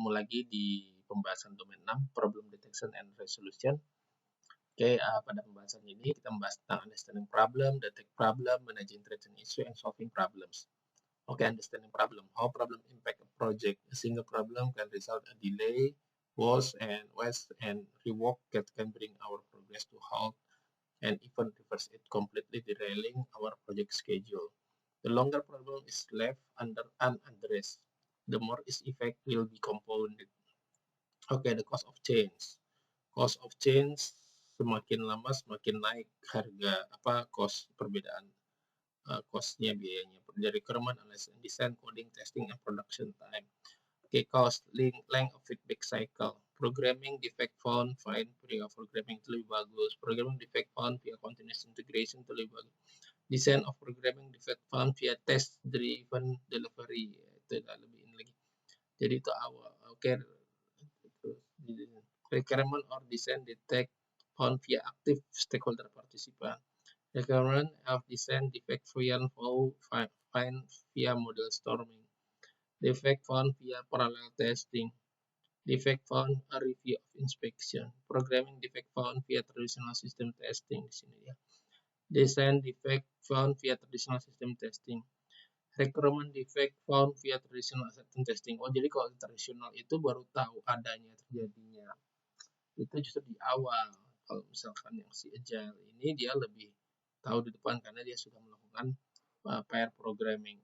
Ketemu lagi di pembahasan domain 6, Problem Detection and Resolution. Oke, pada pembahasan ini kita membahas tentang understanding problem, detect problem, managing threats and issue, and solving problems. Oke, understanding problem. How problem impact a project. A single problem can result a delay, loss, and waste, and rework that can bring our progress to halt, and even reverse it completely, derailing our project schedule. The longer problem is left unaddressed, the more its effect will be compounded. Oke, the cost of change. Cost of change semakin lama semakin naik harga cost perbedaan costnya, biayanya. The requirement analysis and design, coding, testing, and production time. Oke, cost, length of feedback cycle. Programming defect found, fine via programming itu lebih bagus. Programming defect found via continuous integration itu lebih bagus. Design of programming defect found via test driven delivery itu lebih ini lagi. Jadi itu awal. Oke, requirement or design detect found via active stakeholder participant. Requirement of design defect find via model storming. Defect found via parallel testing. Defect found a review of inspection. Programming defect found via traditional system testing di sini ya. Design defect found via traditional system testing. Requirement defect found via traditional system testing. Oh, jadi kalau tradisional itu baru tahu adanya terjadinya itu justru di awal. Kalau misalkan yang si agile ini dia lebih tahu di depan karena dia sudah melakukan pair programming.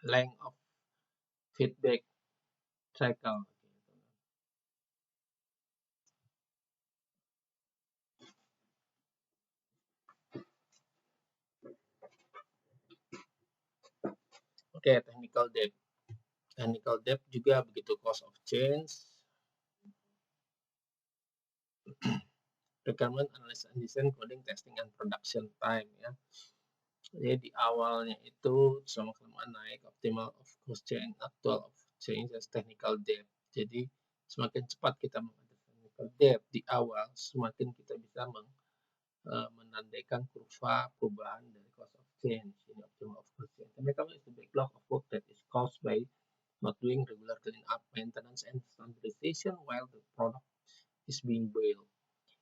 Length of feedback cycle. Oke, technical debt. Technical debt juga begitu, cost of change. Requirement analysis and design, coding, testing, and production time ya. Jadi di awalnya itu selama kelamaan naik, optimal of cost change, actual of change, as technical debt. Jadi semakin cepat kita menghadapi technical debt di awal, semakin kita bisa menandaikan kurva perubahan dari cost of change. Ini optimal of cost change. Technical is the backlog of work that is caused by not doing regular cleanup, maintenance, and standardization while the product is being built.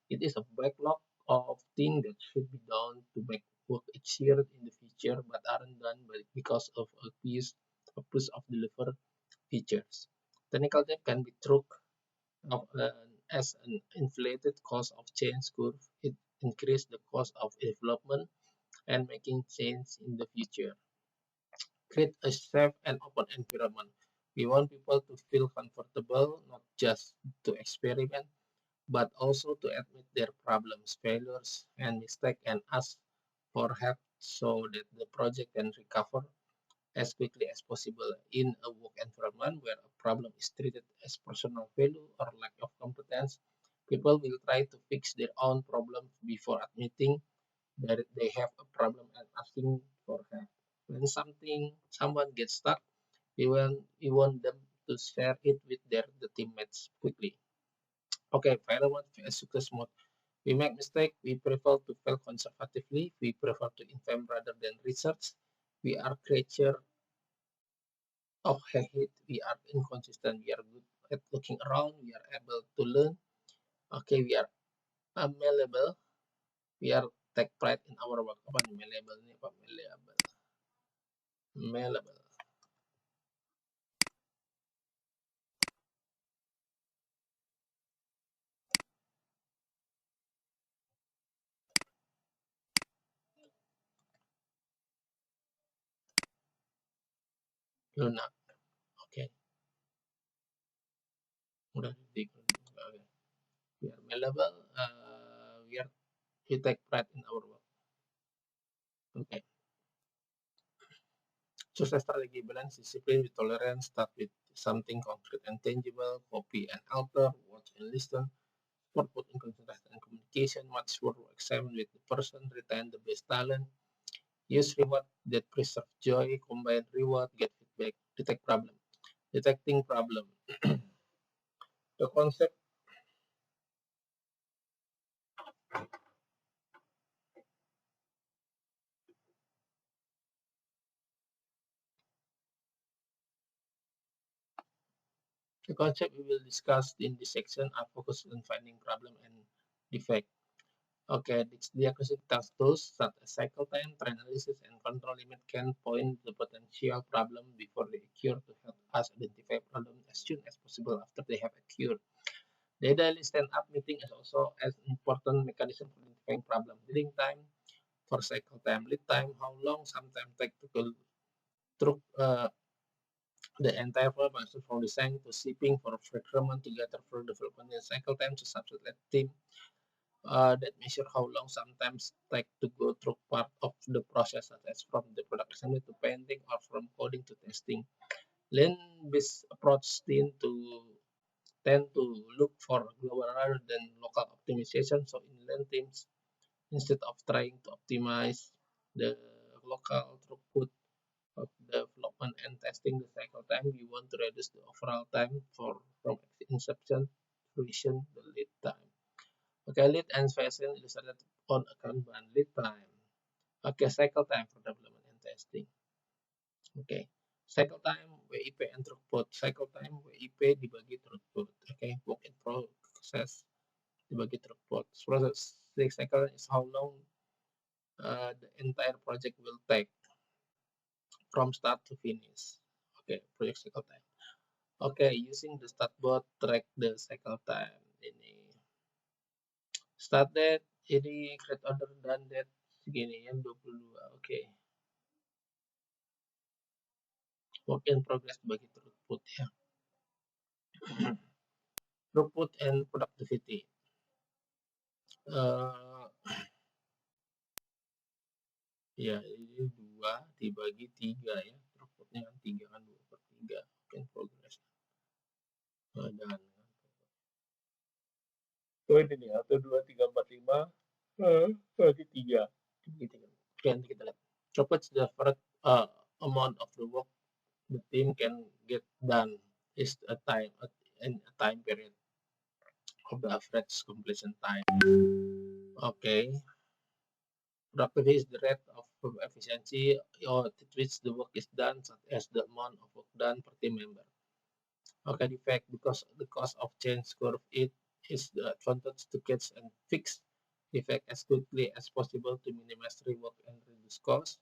It is a backlog of things that should be done to make work easier in the future, but aren't done because of a piece of delivered features. Technical debt can be true as an inflated cost of change curve. It increases the cost of development and making change in the future. Create a safe and open environment. We want people to feel comfortable, not just to experiment, but also to admit their problems, failures, and mistakes, and ask for help so that the project can recover as quickly as possible. In a work environment where a problem is treated as personal failure or lack of competence, people will try to fix their own problems before admitting that they have a problem and asking for help. When someone gets stuck, we want them to share it with the teammates quickly. Okay, failure mode as success mode. We make mistake. We prefer to fail conservatively. We prefer to invent rather than research. We are creature of habit. We are inconsistent. We are good at looking around. We are able to learn. Okay, we are malleable. We are take pride in our work. Apa nih malleable ini? Apa malleable? Malleable. Lunak. Okay. Udah di okay. We are malleable. We take pride in our work. Okay. Success strategy balance discipline with tolerance. Start with something concrete and tangible. Copy and alter. Watch and listen. Put in concentration and communication. Much work examine with the person. Retain the best talent. Use reward that preserve joy. Combine reward. Get feedback. Detect problem. Detecting problem. The concept The concept we will discuss in this section are focused on finding problem and defect. Okay, these diagnostic task tools such as cycle time, trend analysis, and control limit can point the potential problem before they occur to help us identify problem as soon as possible after they have occurred. The daily stand-up meeting is also an important mechanism for identifying problem. Leading time for cycle time, lead time, how long sometimes take to go through the entire process from design to shipping for procurement together for development and cycle time to subset team that measure how long sometimes take to go through part of the process, such as from the production to painting or from coding to testing. Lean-based approach tend to look for global rather than local optimization. So in lean teams, instead of trying to optimize the local throughput of development and testing the cycle time, we want to reduce the overall time from inception to fruition, the lead time. Okay, lead and fashion illustrated on a Kanban lead time. Okay, cycle time for development and testing. Okay, cycle time WIP and throughput. Cycle time WIP dibagi throughput. Okay, work in process dibagi throughput. Process cycle is how long the entire project will take from start to finish. Okay, project cycle time. Okay, using the start bot track the cycle time. Ini start date, ini create order dan date segini ya 22. Oke. Work in progress bagi throughput ya. Throughput and productivity. Uh, ya ini 2 dibagi 3 ya. Throughputnya kan 3 kan 2/3. Work in progress. Dan oh ini nih 1 2 3 4 5 bagi 3. Oke, nanti kita lihat. Throughput is the first amount of the work the team can get done is a time period of the average completion time. Okay, productivity is the rate of efficiency or at which the work is done, such as the amount of work done per team member. Okay, defect because the cost of change curve it is the advantage to catch and fix defect as quickly as possible to minimize rework and reduce cost.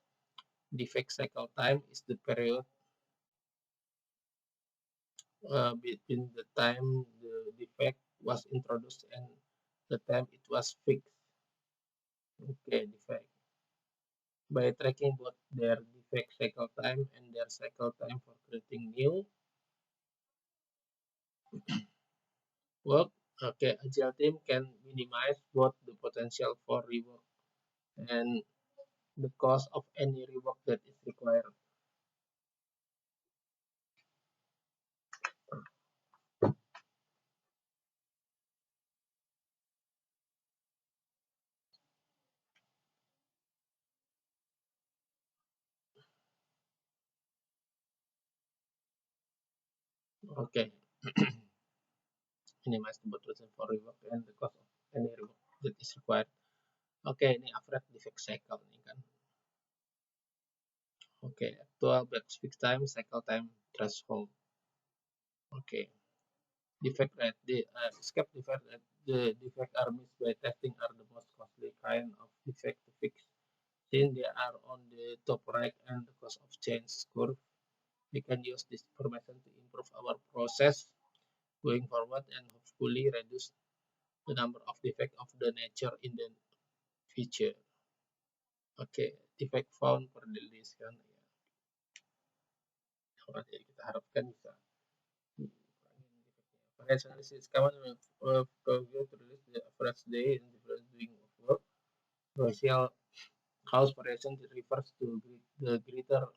Defect cycle time is the period between the time the defect was introduced and the time it was fixed. Okay, defect. By tracking both their defect cycle time and their cycle time for creating new work, okay, agile team can minimize both the potential for rework and the cost of any rework that is required. Okay, minimize the potential for rework and the cost of any rework that is required. Okay, ini average defect cycle ini kan. Okay, actual batch fix time, cycle time threshold. Okay, defect rate. The escape defect rate. The defect are missed by testing are the most costly kind of defect to fix. Since they are on the top right and the cost of change curve, we can use this information to improve our process going forward and hopefully reduce the number of defect of the nature in the future. Okay, defect found per release kan. Jadi kita harapkan bisa Variance analysis is common preview to release the average day and difference doing of work. Racial cause variation refers to the greater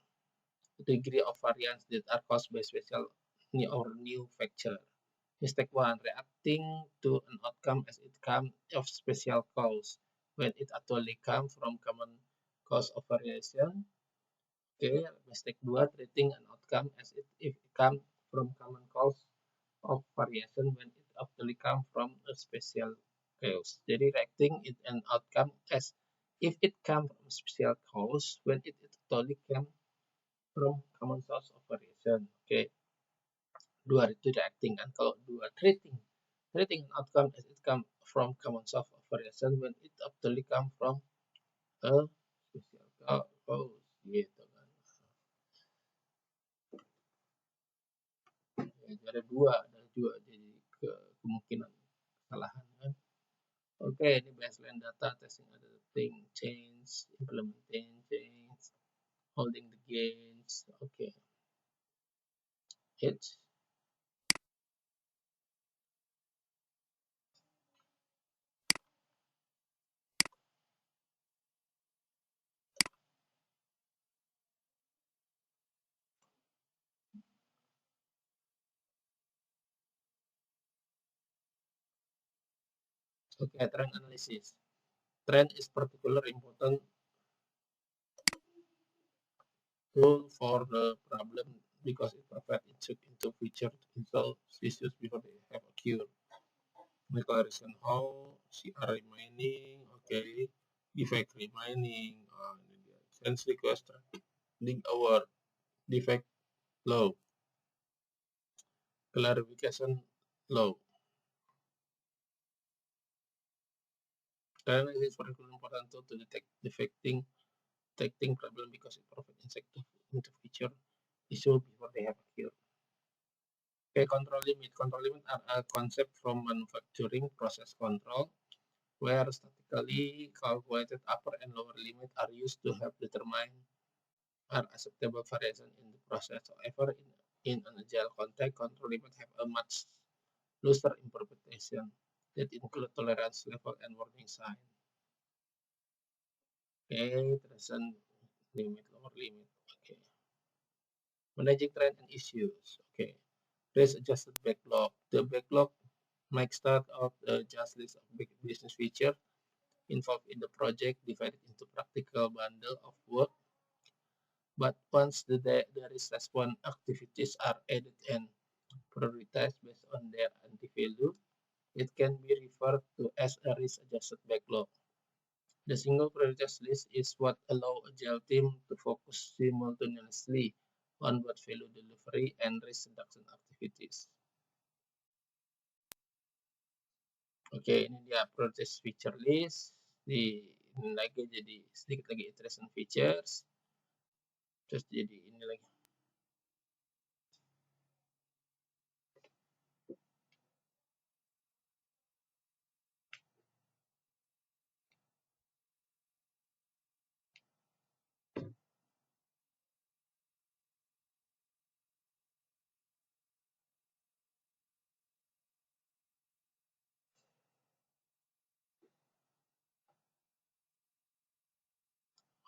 degree of variance that are caused by special or new factor. Mistake 1. Reacting to an outcome as it comes of special cause when it actually comes from common cause of variation. Okay, mistake 2. Treating an outcome as if it comes from common cause of variation when it actually comes from a special cause. Jadi reacting it an outcome as if it comes from a special cause when it actually comes from common source of variation. Okay. Dua itu reacting kan. Kalau dua treating an outcome as it come from common source of variation when it actually come from a special cause gitu kan. Ya, ada dua jadi kemungkinan kesalahan kan. Oke, ini baseline data testing ada thing change, implementing change, holding the gains. Oke. Hits. Okay, trend analysis. Trend is particularly important tool for the problem because it provides insight into future install issues before they have occurred. Declaration how CR remaining, okay, defect remaining, sense request link our defect low, clarification low. Trend is particularly important tool to detect detecting problem because it provides insight into future issue before they have occurred. Okay, control limit. Control limit are a concept from manufacturing process control where statically calculated upper and lower limit are used to help determine are acceptable variation in the process. However, in an agile context, control limit have a much looser interpretation that include tolerance level and warning sign. Okay, present limit, lower limit. Okay. Managing trend and issues. Okay. Risk adjusted backlog. The backlog might start out just list of big business feature involved in the project divided into practical bundle of work. But once the risk response activities are added and prioritized based on their anti-value, it can be referred to as a risk-adjusted backlog. The single priorities list is what allows agile team to focus simultaneously on both value delivery and risk reduction activities. Oke, ini dia proses feature list. Ini lagi jadi sedikit lagi iteration features. Terus jadi ini lagi.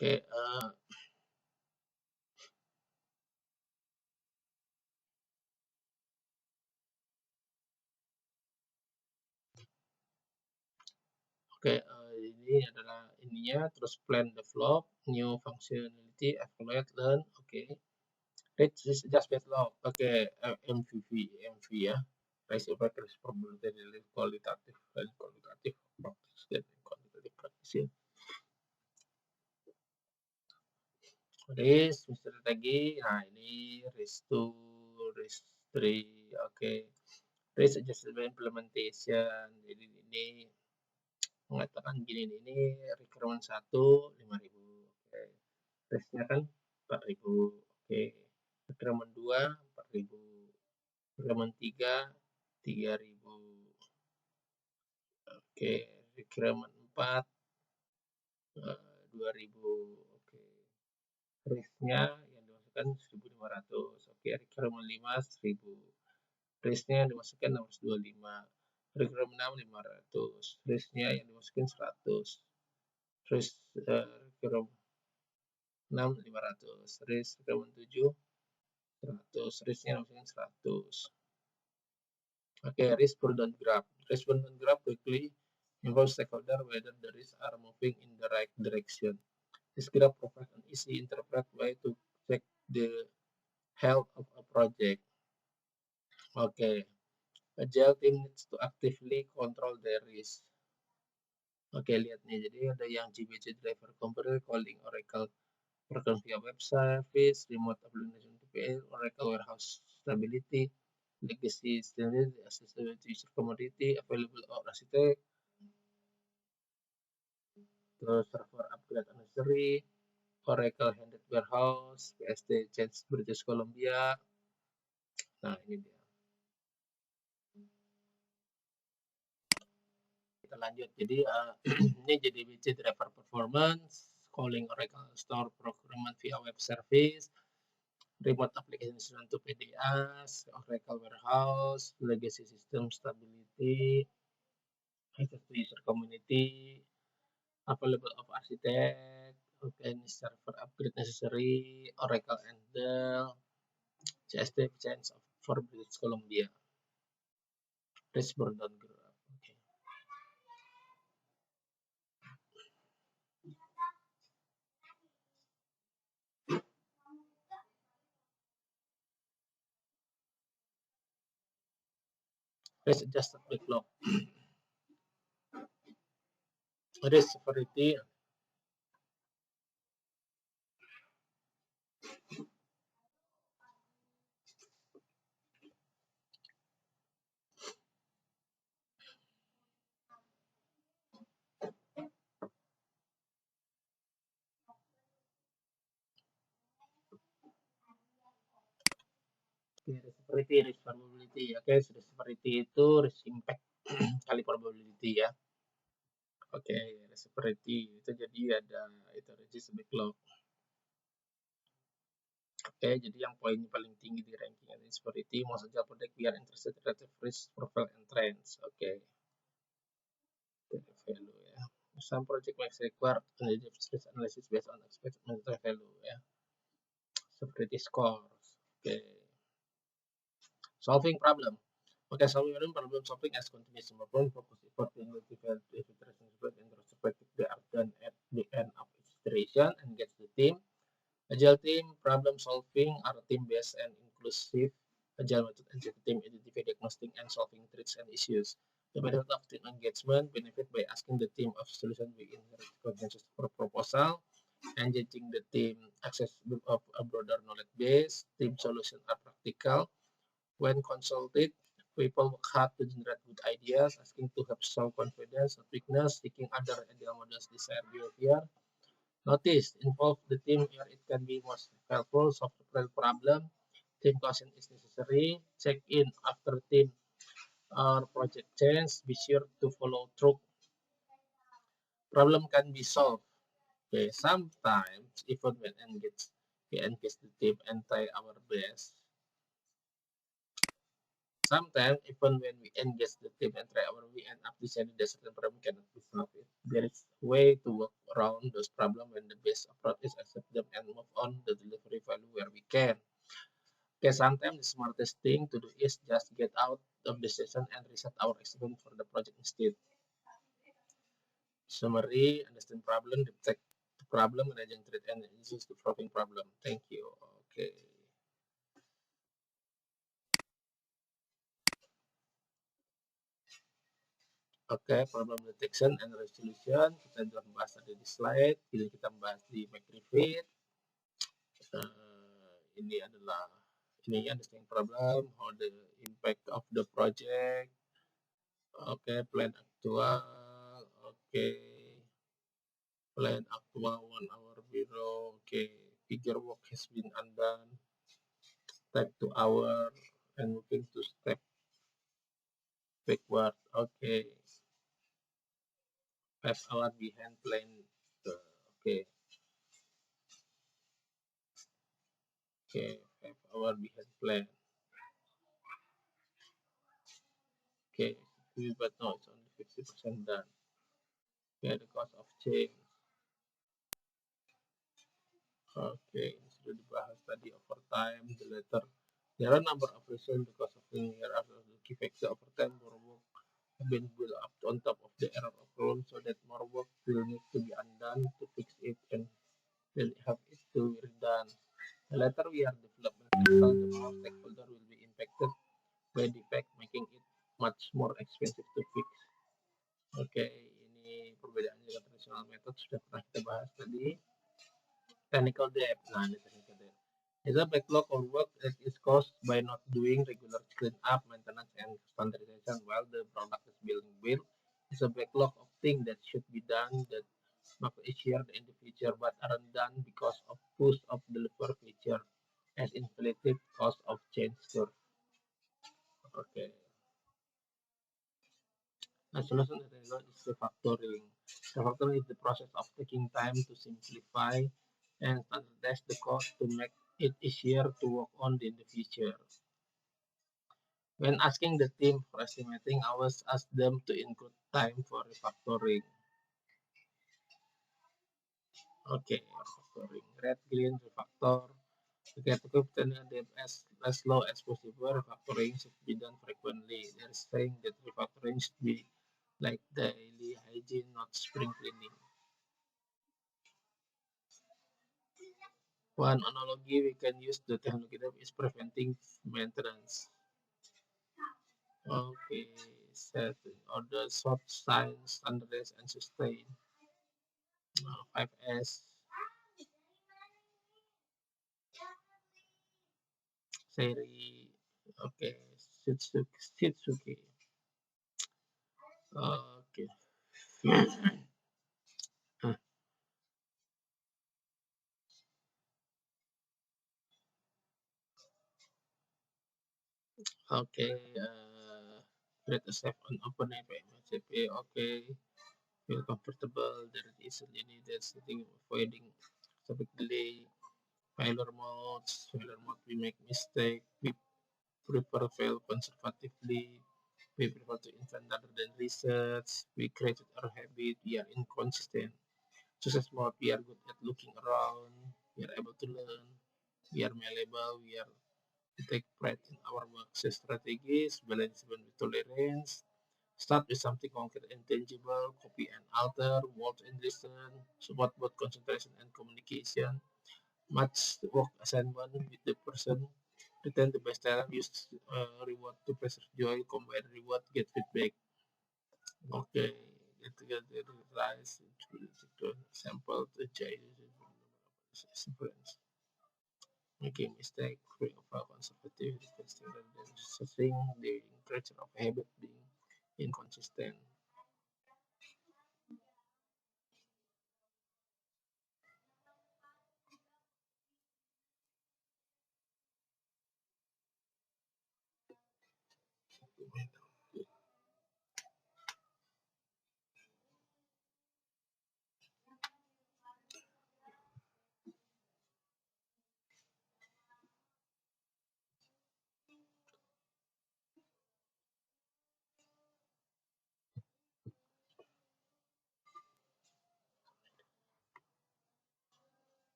Oke, Oke, ini adalah ininya, terus plan develop, new functionality, evaluate, learn, oke. Reach is just backlog, oke, MV ya. Raise effect, probability, kualitatif, dan kualitatif, practice, dan kualitatif practice. Risk, strategi, nah ini risk 2, risk 3, oke. Risk adjustment implementation, jadi ini mengatakan gini, ini requirement 1 5.000, oke. Risknya kan 4.000, oke. Requirement 2 4.000, requirement 3 3.000, oke. Requirement 4 2.000, oke. Risknya yang dimasukkan 1.500, oke. Requirement 5 1.000, risknya yang dimasukkan 625, requirement 6 500, risknya yang dimasukkan 100, risk requirement 6 500, risk requirement 7 100, risknya dimasukin 100. Oke, risk burden graph. Risk burden graph quickly involves stakeholder whether the risks are moving in the right direction. This graph provides an easy interpret way to check the health of a project. Oke, agile team needs to actively control their risk. Oke, lihat nih, jadi ada yang GBC driver computer, calling Oracle program via web service, remote application TPA, Oracle warehouse stability, legacy standard, accessible to user community, available or architect, terus server upgrade unnecessary, Oracle handed warehouse, PST change British Columbia. Nah, ini dia. Kita lanjut. Jadi ini jadi widget driver performance, calling Oracle Store procurement via web service, remote application to PDAs, Oracle warehouse, legacy system stability, access to user community, available of architect, any server upgrade necessary, Oracle handle, CST change for British Columbia. Dashboard don't grow up. Okay. Let's adjust the backlog. Risk severity. Risk severity, risk probability. Oke, risk severity itu risk impact kali probability ya. Oke, risk severity itu jadi ada itu risk backlog. Oke, jadi yang poinnya paling tinggi di ranking ini seperti mau saja predict we are interested relative risk profile and trends. Oke. Value ya. Some project may require risk analysis based on expected monetary value ya. Seperti scores. Oke. Solving problem. Oke, solving problem solving as continuous problem focus effort in identify the iteration and retrospective they are done at the end of each iteration and gets the team. Agile team problem solving are team-based and inclusive. Agile method and team identify diagnostic and solving threats and issues. The method of team engagement benefit by asking the team of solution within consensus for proposal, engaging the team access of a broader knowledge base. Team solutions are practical. When consulted, people work hard to generate good ideas, asking to have strong confidence or weakness, seeking other ideal models desired behavior. Notice, involve the team where it can be most helpful, solve the real problem, team caution is necessary, check in after team or project change, be sure to follow through. Problem can be solved. Okay, sometimes even when we engage the team and try our best. Sometimes even when we engage the team and try our, we end up deciding that certain problem cannot be solved. There is a way to work around those problems when the best approach is accept them and move on the delivery value where we can. Okay, sometimes the smartest thing to do is just get out of the session and reset our estimate for the project instead. Summary, understand problem, detect the problem, and identify and use the solving problem. Thank you. Okay. Oke, problem detection and resolution kita sudah bahas tadi di slide. Jadi kita bahas di McRefit. Ini adalah understanding problem, how the impact of the project. Oke, plan aktual. Oke, plan aktual 1 hour bureau. Oke, figure work has been undone. Step 2 hour and moving to step backward. Oke. 5 hour behind plan. Oke. Oke, 5 hour behind plan. Okay, but no, it's only 50% done. Okay, the cost of change. Okay, ini sudah dibahas tadi overtime, the letter. There are number of reasons the cost of linear are the key factor overtime more work have been built up on top of the error of rule so that more work will need to be undone to fix it and will have it to be redone. The later we are development critical, the more stakeholder will be impacted by defect, making it much more expensive to fix. Oke, ini perbedaan dengan traditional method sudah pernah kita bahas tadi. Technical debt. Nah, ini technical debt. It's a backlog of work that is caused by not doing regular cleanup, maintenance, and standardization while the product is being built. It's a backlog of things that should be done that might easier in the future but aren't done because of push of deliver feature as inflated cost of change curve. Okay. A solution that I got is refactoring. Refactoring is the process of taking time to simplify and standardize the code to make it easier to work on in the future. When asking the team for estimating hours, ask them to include time for refactoring. Okay, refactoring. Red, green, refactor. To get equipment as low as possible, refactoring should be done frequently. They're saying that refactoring should be like daily hygiene, not spring cleaning. One analogy we can use the technology that is preventing maintenance. Okay, set order short signs, standardize and sustain. 5S, seri, okay, Shitsuki. Okay. Okay, create a safe and open ACP. Okay, feel comfortable. There is a needed setting avoiding topic delay. Failure mode. We make mistake. We prefer fail conservatively. We prefer to invent rather than research. We created our habit. We are inconsistent. Success mode. We are good at looking around. We are able to learn. We are malleable. We take pride in our work strategies, balance even with tolerance. Start with something concrete and tangible, copy and alter, watch and listen, support both concentration and communication, match the work assignment with the person, retain the best talent, use reward to preserve joy, combine reward, get feedback. Okay, get together, rise, sample to change experience. Making mistake, free of our conservative, testing rather than assessing the nature of habit being inconsistent.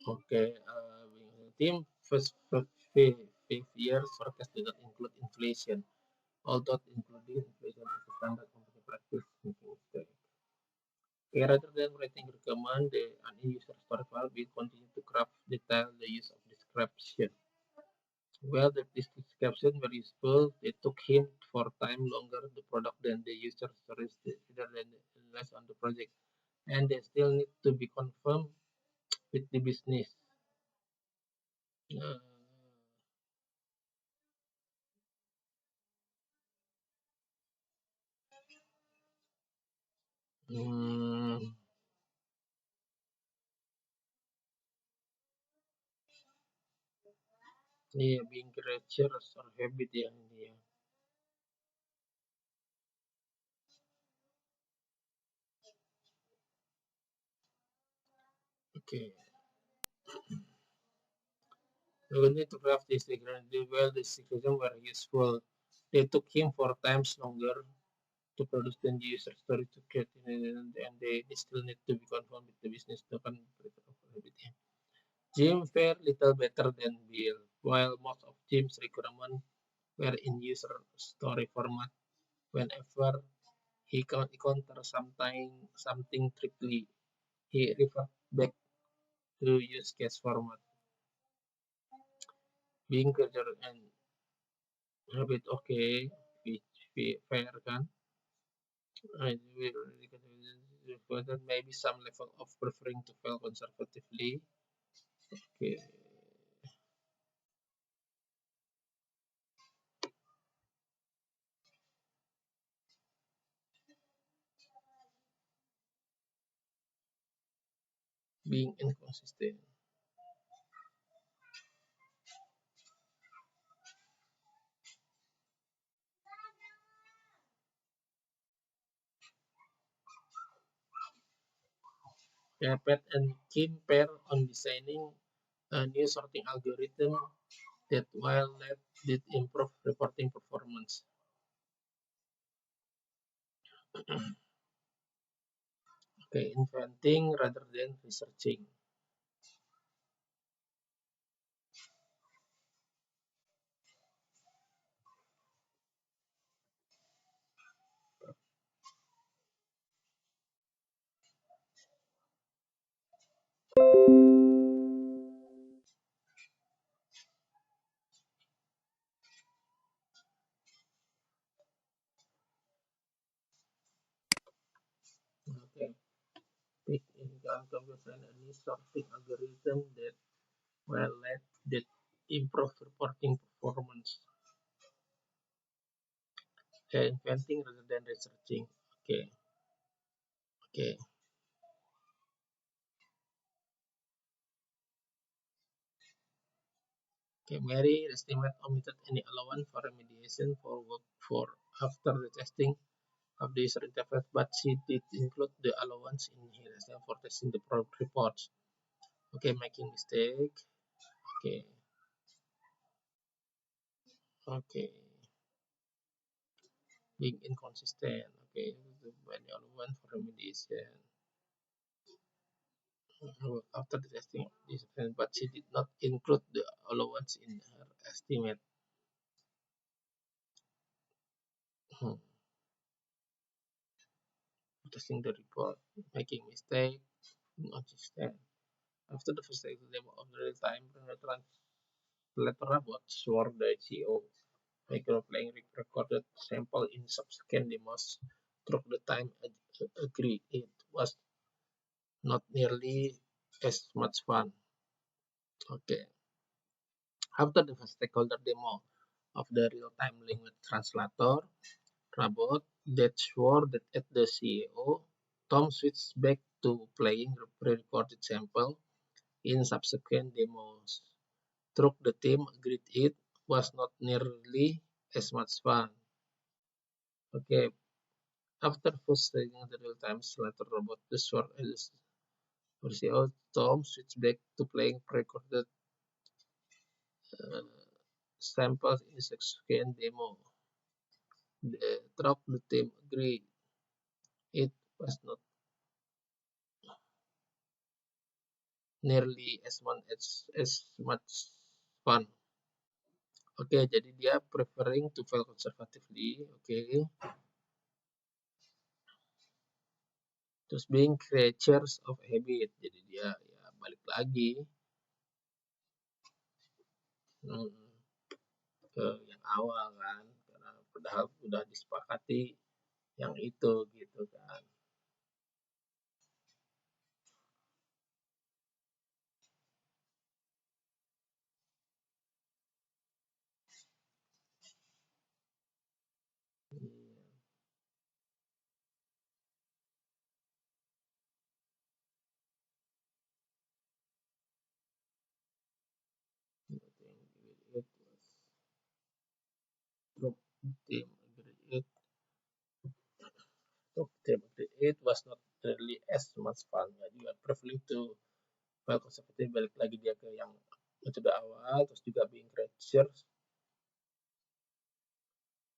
Okay, being a team, fifth years forecast did not include inflation, although including inflation is a standard company practice making mistake. Okay, rather than writing recommend the an user story file, we continue to craft detail the use of description. Well, the description were useful. They took him for time longer the product than the user stories rather than less on the project, and they still need to be confirmed with the business. Uh, hmm, iya, being creatures or habit ya ini ya. Okay. We will need to craft this diagram. Well, the secretion were useful. They took him 4 times longer to produce than the user story to create, and they still need to be confirmed with the business to convert of habit. Ya. Jim fared little better than Bill. While most of Jim's requirements were in user story format, whenever he encountered something tricky, he referred back to use case format. Being clear and habit okay, which fair kan. whether maybe some level of preferring to fail conservatively. Okay. Being inconsistent. Yeah, Pat and Kim pair on designing a new sorting algorithm that while that did improve reporting performance. Okay, inventing rather than researching. Okay, pick in comparison a new sorting algorithm that well that did improve reporting performance. Okay, inventing rather than researching. Okay, okay. Okay, Mary estimate omitted any allowance for remediation for work for after the testing of the user interface, but she did include the allowance in her estimate for testing the reports. Okay, making mistake. Okay, okay, being inconsistent. Okay, the allowance for remediation after the testing of this, but she did not include the allowance in her estimate. Hmm. Testing the report, making mistake, inconsistent. After the first demo of the real-time translator robot, swore the CEO, microplaying recorded sample in subsequent demos. Through the time, agree it was not nearly as much fun. Okay. After the first stakeholder demo of the real-time language translator robot that swore that at the CEO, Tom switched back to playing pre-recorded sample in subsequent demos. Through the team agreed it was not nearly as much fun. Okay, after first trying the real-time translator robot, the sword CEO Tom switched back to playing pre-recorded uh, samples in the subsequent demo. The team agreed it was not nearly as much fun. Oke, okay, jadi dia preferring to fail conservatively. Oke, okay. Terus being creatures of habit. Jadi dia ya balik lagi hmm, ke yang awal kan, karena padahal udah disepakati yang itu gitu kan. Iya. It was team agreed it was not really as much fun. Jadi preferring to well conservative balik lagi dia ke yang metode awal, terus juga being creatures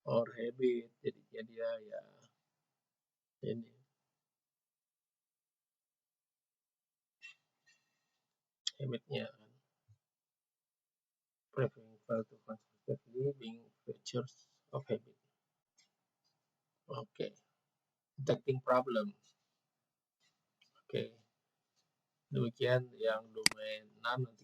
or habit. Jadi dia ya ini habitnya kan. Preferring well to conservatively being creatures of habit. Oke, okay. Detecting problem. Oke, okay. Demikian yang domain 6.